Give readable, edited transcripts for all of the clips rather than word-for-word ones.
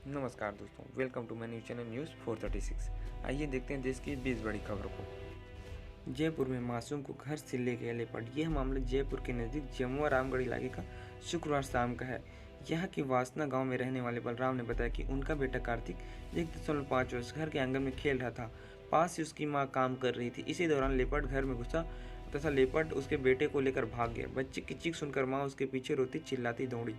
नमस्कार दोस्तों, welcome to my news channel news 436। आइए देखते हैं देश की 20 बड़ी खबरों को। जयपुर में मासूम को घर से ले गया लेपर्ड। यह मामला जयपुर के नज़दीक जमुआ रामगढ़ इलाके का शुक्रवार शाम का है। यहाँ की वासना गांव में रहने वाले बलराम ने बताया कि उनका बेटा कार्तिक 1.5 वर्ष घर के आंगन में खेल रहा था। पास ही उसकी मां काम कर रही थी। इसी दौरान लेपर्ड घर में घुसा तथा लेपर्ड उसके बेटे को लेकर भाग गया। बच्चे की चीख सुनकर मां उसके पीछे रोती चिल्लाती दौड़ी।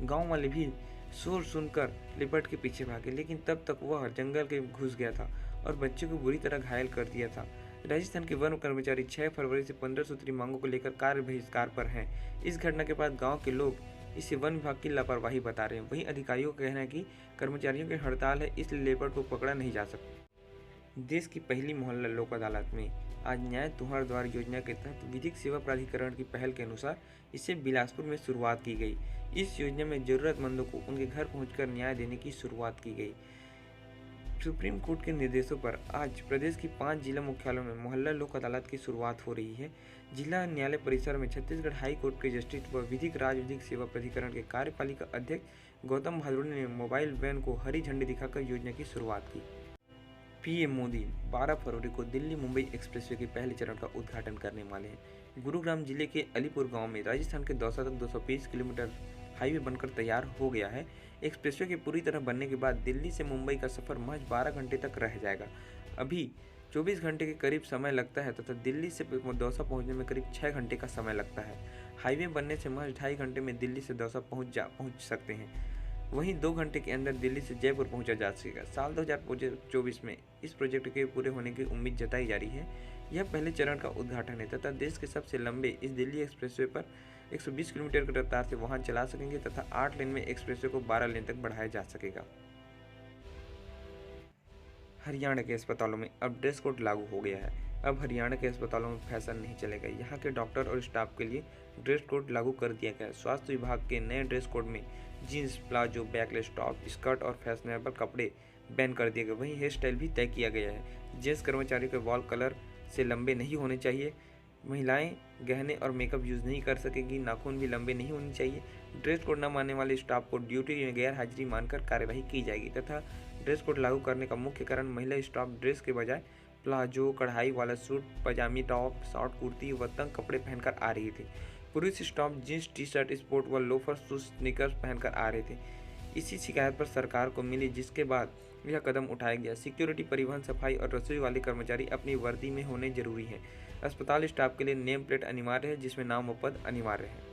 गांव वाले भी शोर सुनकर लेपर्ड के पीछे भागे, लेकिन तब तक वह जंगल के घुस गया था और बच्चे को बुरी तरह घायल कर दिया था। राजस्थान के वन कर्मचारी 6 फरवरी से 15 सूत्री मांगों को लेकर कार्य बहिष्कार पर हैं। इस घटना के बाद गांव के लोग इसे वन विभाग की लापरवाही बता रहे हैं। वहीं अधिकारियों का कहना है कि कर्मचारियों की हड़ताल है, इसलिए लेपर्ड को पकड़ा नहीं जा सकता। देश की पहली मोहल्ला लोक अदालत में आज न्याय तुम्हार द्वार योजना के तहत विधिक सेवा प्राधिकरण की पहल के अनुसार इसे बिलासपुर में शुरुआत की गई। इस योजना में जरूरतमंदों को उनके घर पहुंचकर न्याय देने की शुरुआत की गई। सुप्रीम कोर्ट के निर्देशों पर आज प्रदेश की 5 जिला मुख्यालयों में मोहल्ला लोक अदालत की शुरुआत हो रही है। जिला न्यायालय परिसर में छत्तीसगढ़ हाई कोर्ट के जस्टिस व विधिक राज्य विधिक सेवा प्राधिकरण के कार्यपालिका अध्यक्ष गौतम भादुड़ी ने मोबाइल वैन को हरी झंडी दिखाकर योजना की शुरुआत की। पीएम मोदी 12 फरवरी को दिल्ली मुंबई एक्सप्रेसवे के पहले चरण का उद्घाटन करने वाले हैं। गुरुग्राम जिले के अलीपुर गांव में राजस्थान के दौसा तक 220 किलोमीटर हाईवे बनकर तैयार हो गया है। एक्सप्रेसवे के पूरी तरह बनने के बाद दिल्ली से मुंबई का सफर महज 12 घंटे तक रह जाएगा। अभी 24 घंटे के करीब समय लगता है तथा दिल्ली से दौसा पहुंचने में करीब 6 घंटे का समय लगता है। हाईवे बनने से महज 2.5 घंटे में दिल्ली से दौसा पहुंच सकते हैं। वहीं 2 घंटे के अंदर दिल्ली से जयपुर पहुंचा जा सकेगा। साल 2024 में इस प्रोजेक्ट के पूरे होने की उम्मीद जताई जा रही है। यह पहले चरण का उद्घाटन है तथा देश के सबसे लंबे इस दिल्ली एक्सप्रेसवे पर 120 किलोमीटर की रफ्तार से वाहन चला सकेंगे तथा 8 लेन में एक्सप्रेसवे को 12 लेन तक बढ़ाया जा सकेगा। हरियाणा के अस्पतालों में अब ड्रेस कोड लागू हो गया है। अब हरियाणा के अस्पतालों में फैशन नहीं चलेगा। यहाँ के डॉक्टर और स्टाफ के लिए ड्रेस कोड लागू कर दिया गया है। स्वास्थ्य विभाग के नए ड्रेस कोड में jeans, palazzo, backless top, skirt और फैशनेबल कपड़े बैन कर दिए गए। वहीं हेयर स्टाइल भी तय किया गया है। जेंट्स कर्मचारियों के बाल कलर से लंबे नहीं होने चाहिए। महिलाएं गहने और मेकअप यूज नहीं कर सकेगी। नाखून भी लंबे नहीं होने चाहिए। ड्रेस कोड न मानने वाले स्टाफ को ड्यूटी में गैर हाजिरी मानकर कार्यवाही की जाएगी तथा ड्रेस कोड लागू करने का मुख्य कारण महिला स्टाफ ड्रेस के बजाय प्लाजो, कढ़ाई वाला सूट, पजामी टॉप, शॉर्ट कुर्ती व तंग कपड़े पहनकर आ रही थी। पुरुष staff jeans, T shirt, sport व लोफर शूज, स्नीकर्स पहनकर आ रहे थे। इसी शिकायत पर सरकार को मिली, जिसके बाद यह कदम उठाया गया। सिक्योरिटी, परिवहन, सफाई और रसोई वाले कर्मचारी अपनी वर्दी में होने जरूरी है। अस्पताल स्टाफ के लिए नेम प्लेट अनिवार्य है, जिसमें नाम व पद अनिवार्य है।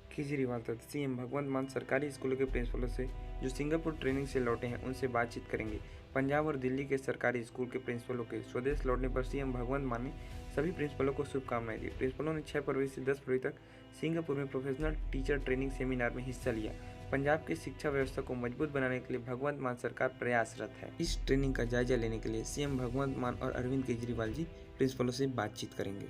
केजरीवाल तथा सीएम भगवंत मान सरकारी स्कूलों के प्रिंसिपलों से जो सिंगापुर ट्रेनिंग से लौटे हैं उनसे बातचीत करेंगे। पंजाब और दिल्ली के सरकारी स्कूल के प्रिंसिपलों के स्वदेश लौटने पर सीएम भगवंत मान ने सभी प्रिंसिपलों को शुभकामनाएं दी। प्रिंसिपलों ने 6 फरवरी से 10 फरवरी तक सिंगापुर में प्रोफेशनल टीचर ट्रेनिंग सेमिनार में हिस्सा लिया। पंजाब की शिक्षा व्यवस्था को मजबूत बनाने के लिए भगवंत मान सरकार प्रयासरत है। इस ट्रेनिंग का जायजा लेने के लिए सीएम भगवंत मान और अरविंद केजरीवाल जी प्रिंसिपलों से बातचीत करेंगे।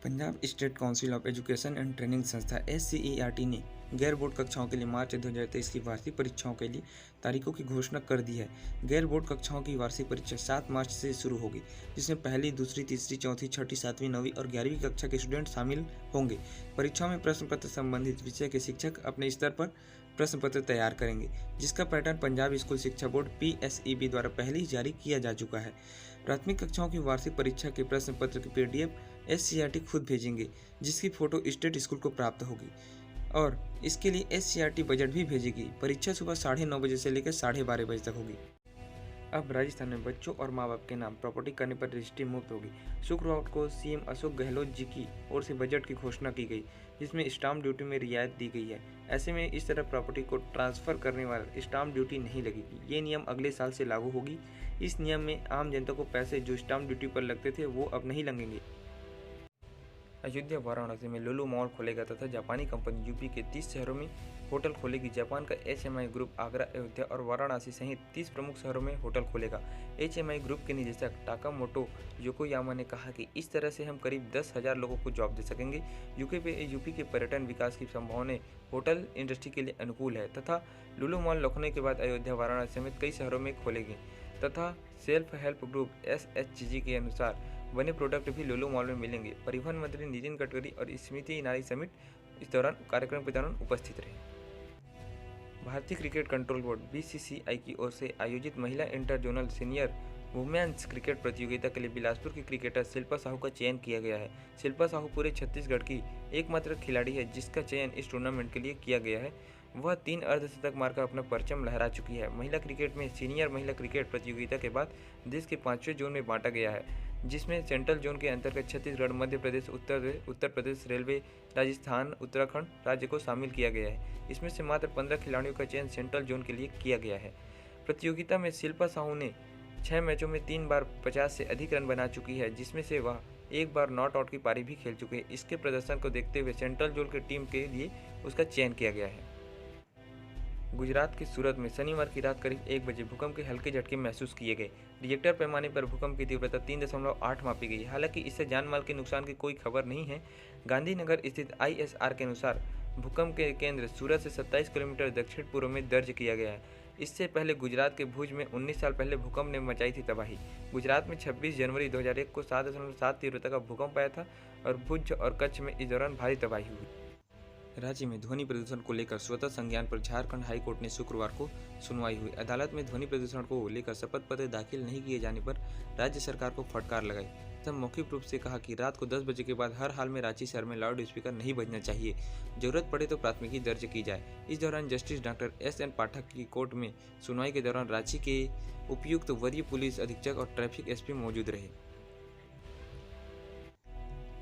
Punjab state council of education and training संस्था SCERT ने गैर बोर्ड कक्षाओं के लिए मार्च 2023 की वार्षिक परीक्षाओं के लिए तारीखों की घोषणा कर दी है। गैर बोर्ड कक्षाओं की वार्षिक परीक्षा 7 मार्च से शुरू होगी, जिसमें पहली, दूसरी, तीसरी, चौथी, छठी, 7वीं, 9वीं और 11वीं कक्षा के स्टूडेंट शामिल होंगे। परीक्षाओं में प्रश्न पत्र संबंधित विषय के शिक्षक अपने स्तर पर प्रश्न पत्र तैयार करेंगे, जिसका पैटर्न पंजाब स्कूल शिक्षा बोर्ड PSEB द्वारा पहले ही जारी किया जा चुका है। प्राथमिक कक्षाओं की वार्षिक परीक्षा के प्रश्न पत्र की PDF SCERT खुद भेजेंगे, जिसकी फोटो स्टेट स्कूल को प्राप्त होगी और इसके लिए SCERT बजट भी भेजेगी। परीक्षा सुबह 9:30 बजे से लेकर 12:30 बजे तक होगी। अब राजस्थान में बच्चों और मां बाप के नाम प्रॉपर्टी करने पर रजिस्ट्री मुक्त होगी। शुक्रवार को सीएम अशोक गहलोत जी की ओर से बजट की घोषणा की गई, जिसमें स्टाम्प ड्यूटी में रियायत दी गई है। ऐसे में इस तरह प्रॉपर्टी को ट्रांसफर करने वाला स्टाम्प ड्यूटी नहीं लगेगी। ये नियम अगले साल से लागू होगी। इस नियम में आम जनता को पैसे जो स्टाम्प ड्यूटी पर लगते थे वो अब नहीं लगेंगे। अयोध्या, वाराणसी में लुलु मॉल खोलेगा तथा जापानी कंपनी यूपी के 30 शहरों में होटल खोलेगी। जापान का HMI ग्रुप आगरा, अयोध्या और वाराणसी सहित 30 प्रमुख शहरों में होटल खोलेगा। HMI ग्रुप के निदेशक टाकामोटो योकोयामा ने कहा कि इस तरह से हम करीब 10,000 लोगों को जॉब दे सकेंगे। यूपी के पर्यटन विकास की संभावनाएं होटल इंडस्ट्री के लिए अनुकूल है तथा लुलु मॉल लखनऊ के बाद अयोध्या, वाराणसी समेत कई शहरों में खोलेगी तथा सेल्फ हेल्प ग्रुप SHG के अनुसार बने प्रोडक्ट भी लुलु मॉल में मिलेंगे। परिवहन मंत्री नितिन गडकरी और स्मृति ईरानी समेत इस दौरान कार्यक्रम के दौरान उपस्थित रहे। भारतीय क्रिकेट कंट्रोल बोर्ड बीसीसीआई की ओर से आयोजित महिला inter zonal senior women's cricket प्रतियोगिता के लिए बिलासपुर की क्रिकेटर शिल्पा साहू का चयन किया गया है। शिल्पा साहू पूरे छत्तीसगढ़ की एकमात्र खिलाड़ी है जिसका चयन इस टूर्नामेंट के लिए किया गया है। वह 3 अर्धशतक मारकर अपना परचम लहरा चुकी है। महिला क्रिकेट में सीनियर महिला क्रिकेट प्रतियोगिता के बाद देश के 5वें जोन में बांटा गया है, जिसमें सेंट्रल जोन के अंतर्गत छत्तीसगढ़, मध्य प्रदेश, उत्तर प्रदेश, रेलवे, राजस्थान, उत्तराखंड राज्य को शामिल किया गया है। इसमें से मात्र 15 खिलाड़ियों का चयन सेंट्रल जोन के लिए किया गया है। प्रतियोगिता में शिल्पा साहू ने 6 मैचों में 3 बार 50 से अधिक रन बना चुकी है, जिसमें से वह एक बार नॉट आउट की पारी भी खेल चुके हैं। इसके प्रदर्शन को देखते हुए सेंट्रल जोन की टीम के लिए उसका चयन किया गया है। गुजरात के सूरत में शनिवार की रात करीब 1 बजे भूकंप के हल्के झटके महसूस किए गए। रिएक्टर पैमाने पर भूकंप की तीव्रता 3.8 मापी गई। हालांकि इससे जान माल के नुकसान की कोई खबर नहीं है। गांधीनगर स्थित ISR के अनुसार भूकंप के केंद्र सूरत से 27 किलोमीटर दक्षिण पूर्व में दर्ज किया गया है। इससे पहले गुजरात के भुज में 19 साल पहले भूकंप ने मचाई थी तबाही। गुजरात में 26 जनवरी 2001 को 7.7 तीव्रता का भूकंप आया था और भुज और कच्छ में इस दौरान भारी तबाही हुई। राज्य में ध्वनि प्रदूषण को लेकर स्वतः संज्ञान पर झारखंड हाईकोर्ट ने शुक्रवार को सुनवाई हुई। अदालत में ध्वनि प्रदूषण को लेकर शपथ पत्र दाखिल नहीं किए जाने पर राज्य सरकार को फटकार लगाई तब मौखिक रूप से कहा कि रात को 10 बजे के बाद हर हाल में रांची शहर में लाउड स्पीकर नहीं बजना चाहिए। जरूरत पड़े तो प्राथमिकी दर्ज की जाए। इस दौरान जस्टिस डॉक्टर SN पाठक की कोर्ट में सुनवाई के दौरान रांची के उपायुक्त, वरीय पुलिस अधीक्षक और ट्रैफिक SP मौजूद रहे।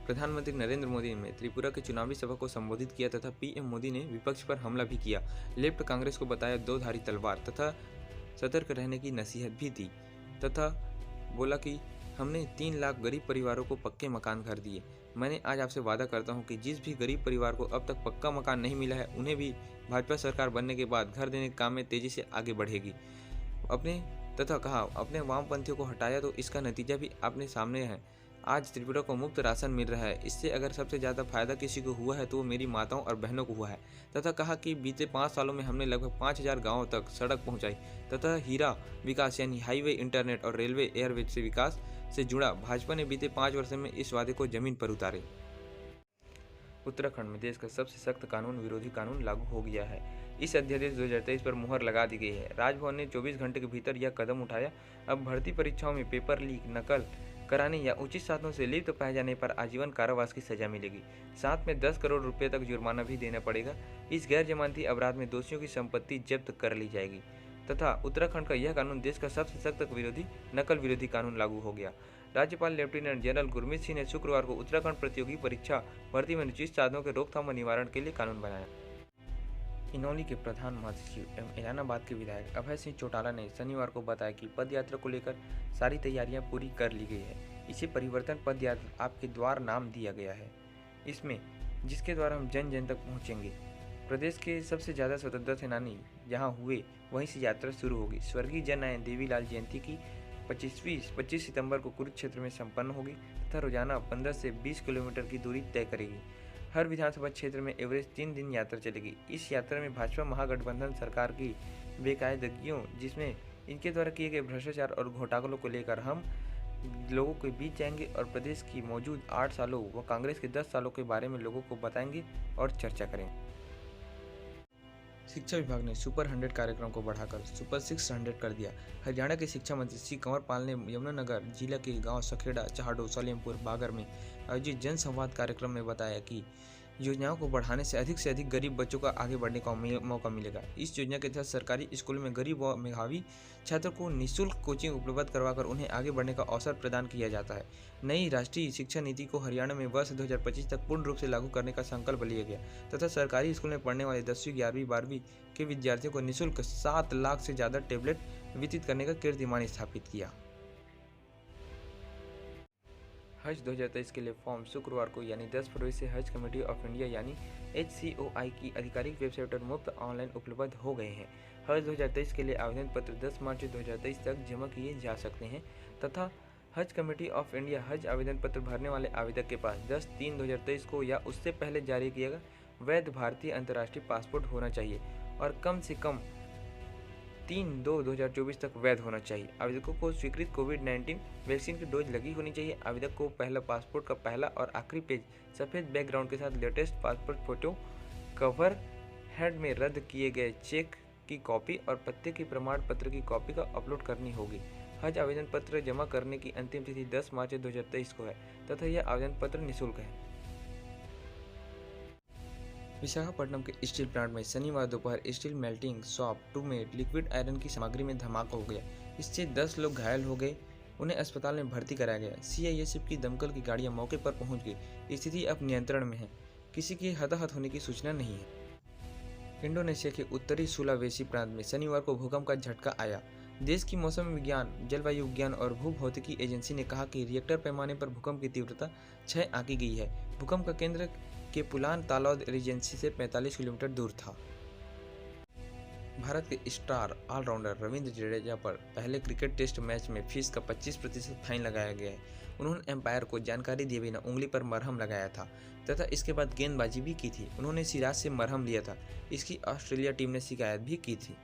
प्रधानमंत्री नरेंद्र मोदी ने त्रिपुरा के चुनावी सभा को संबोधित किया तथा PM मोदी ने विपक्ष पर हमला भी किया। लेफ्ट कांग्रेस को बताया 2 धारी तलवार तथा सतर्क रहने की नसीहत भी दी तथा बोला कि हमने 3 लाख गरीब परिवारों को पक्के मकान घर दिए। मैंने आज आपसे वादा करता हूं कि जिस भी गरीब परिवार को अब तक पक्का मकान नहीं मिला है उन्हें भी भाजपा सरकार बनने के बाद घर देने के काम में तेजी से आगे बढ़ेगी। अपने वामपंथियों को हटाया तो इसका नतीजा भी अपने सामने है। आज त्रिपुरा को मुफ्त राशन मिल रहा है। इससे अगर सबसे ज़्यादा फायदा किसी को हुआ है तो वो मेरी माताओं और बहनों को हुआ है। तथा कहा कि बीते 5 सालों में हमने लगभग 5000 गाँवों तक सड़क पहुंचाई तथा हीरा विकास यानी हाईवे, इंटरनेट और रेलवे एयरवेज से विकास से जुड़ा। भाजपा ने बीते 5 वर्षों में इस वादे को जमीन पर उतारे। उत्तराखंड में देश का सबसे सख्त कानून विरोधी कानून लागू हो गया है। इस अध्यादेश 2023 पर मुहर लगा दी गई है। राजभवन ने 24 घंटे के भीतर यह कदम उठाया। अब भर्ती परीक्षाओं में पेपर लीक, नकल कराने या उचित साधनों से लिप्त पाए जाने पर आजीवन कारावास की सजा मिलेगी। साथ में 10 करोड़ रुपए तक जुर्माना भी देना पड़ेगा। इस गैर जमानती अपराध में दोषियों की संपत्ति जब्त कर ली जाएगी तथा उत्तराखंड का यह कानून देश का सबसे सख्त नकल विरोधी कानून लागू हो गया। राज्यपाल लेफ्टिनेंट जनरल गुरमीत सिंह ने शुक्रवार को उत्तराखंड प्रतियोगी परीक्षा भर्ती में अनुचित साधनों के रोकथाम व निवारण के लिए कानून बनाया। इनौली के प्रधान महासचिव एवं इलाहाबाद के विधायक अभय सिंह चौटाला ने शनिवार को बताया कि पद यात्रा को लेकर सारी तैयारियां पूरी कर ली गई है। इसे परिवर्तन पद यात्रा आपके द्वार नाम दिया गया है, इसमें जिसके द्वारा हम जन जन तक पहुंचेंगे। प्रदेश के सबसे ज़्यादा स्वतंत्रता सेनानी जहां हुए वहीं से यात्रा शुरू होगी। स्वर्गीय जननायक देवीलाल जयंती की 25 सितंबर को कुरुक्षेत्र में संपन्न होगी तथा रोजाना 15 से 20 किलोमीटर की दूरी तय करेगी। हर विधानसभा क्षेत्र में एवरेज 3 दिन यात्रा चलेगी। इस यात्रा में भाजपा महागठबंधन सरकार की बेकायदगियों, जिसमें इनके द्वारा किए गए भ्रष्टाचार और घोटालों को लेकर हम लोगों के बीच जाएंगे और प्रदेश की मौजूद 8 सालों व कांग्रेस के 10 सालों के बारे में लोगों को बताएंगे और चर्चा करेंगे। शिक्षा विभाग ने सुपर 100 कार्यक्रम को बढ़ाकर सुपर 600 कर दिया। हरियाणा के शिक्षा मंत्री श्री कंवर पाल ने यमुनानगर जिला के गांव सखेड़ा, चाहडो, सलेमपुर, बागर में आयोजित जन संवाद कार्यक्रम में बताया कि योजनाओं को बढ़ाने से अधिक गरीब बच्चों का आगे बढ़ने का मौका मिलेगा। इस योजना के तहत सरकारी स्कूलों में गरीब व मेधावी छात्रों को निःशुल्क कोचिंग उपलब्ध करवाकर उन्हें आगे बढ़ने का अवसर प्रदान किया जाता है। नई राष्ट्रीय शिक्षा नीति को हरियाणा में वर्ष 2025 तक पूर्ण रूप से लागू करने का संकल्प लिया गया तथा सरकारी स्कूल में पढ़ने वाले 10वीं, 11वीं, 12वीं के विद्यार्थियों को निःशुल्क 7 लाख से ज़्यादा टैबलेट वितरित करने का कीर्तिमान स्थापित किया। हज 2023 के लिए फॉर्म शुक्रवार को यानी 10 फरवरी से हज कमेटी ऑफ इंडिया यानी HCOI की आधिकारिक वेबसाइट पर मुफ्त ऑनलाइन उपलब्ध हो गए हैं। हज 2023 के लिए आवेदन पत्र 10 मार्च 2023 तक जमा किए जा सकते हैं तथा हज कमेटी ऑफ इंडिया हज आवेदन पत्र भरने वाले आवेदक के पास 10/3/2023 को या उससे पहले जारी किया गया वैध भारतीय अंतर्राष्ट्रीय पासपोर्ट होना चाहिए और कम से कम 3/2/2024 तक वैध होना चाहिए। आवेदकों को स्वीकृत कोविड-19 वैक्सीन की डोज लगी होनी चाहिए। आवेदक को पहला पासपोर्ट का पहला और आखिरी पेज सफ़ेद बैकग्राउंड के साथ latest passport photo, cover head में रद्द किए गए चेक की कॉपी और पते के प्रमाण पत्र की कॉपी का अपलोड करनी होगी। हज आवेदन पत्र जमा करने की अंतिम तिथि 10 मार्च 2023 को है तथा यह आवेदन पत्र निःशुल्क है। विशाखापट्टनम के स्टील प्लांट में शनिवार दोपहर स्टील मेल्टिंग शॉप 2 में लिक्विड आयरन की सामग्री में धमाका हो गया। इससे 10 लोग घायल हो गए, उन्हें अस्पताल में भर्ती कराया गया। सीआईएसएफ की दमकल की गाड़ियां मौके पर पहुंच गई। स्थिति अब नियंत्रण में है, किसी के हताहत होने की सूचना नहीं है। इंडोनेशिया के उत्तरी सुलावेसी प्रांत में शनिवार को भूकंप का झटका आया। देश की मौसम विज्ञान, जलवायु विज्ञान और भूभौतिकी एजेंसी ने कहा कि रिएक्टर पैमाने पर भूकंप की तीव्रता 6 आंकी गई है। भूकंप का केंद्र के पुलान तालौद रीजेंसी से 45 किलोमीटर दूर था। भारत के स्टार ऑलराउंडर रविंद्र जडेजा पर पहले क्रिकेट टेस्ट मैच में फीस का 25% फाइन लगाया गया है। उन्होंने एम्पायर को जानकारी दिए बिना उंगली पर मरहम लगाया था तथा इसके बाद गेंदबाजी भी की थी। उन्होंने सिराज से मरहम लिया था। इसकी ऑस्ट्रेलिया टीम ने शिकायत भी की थी।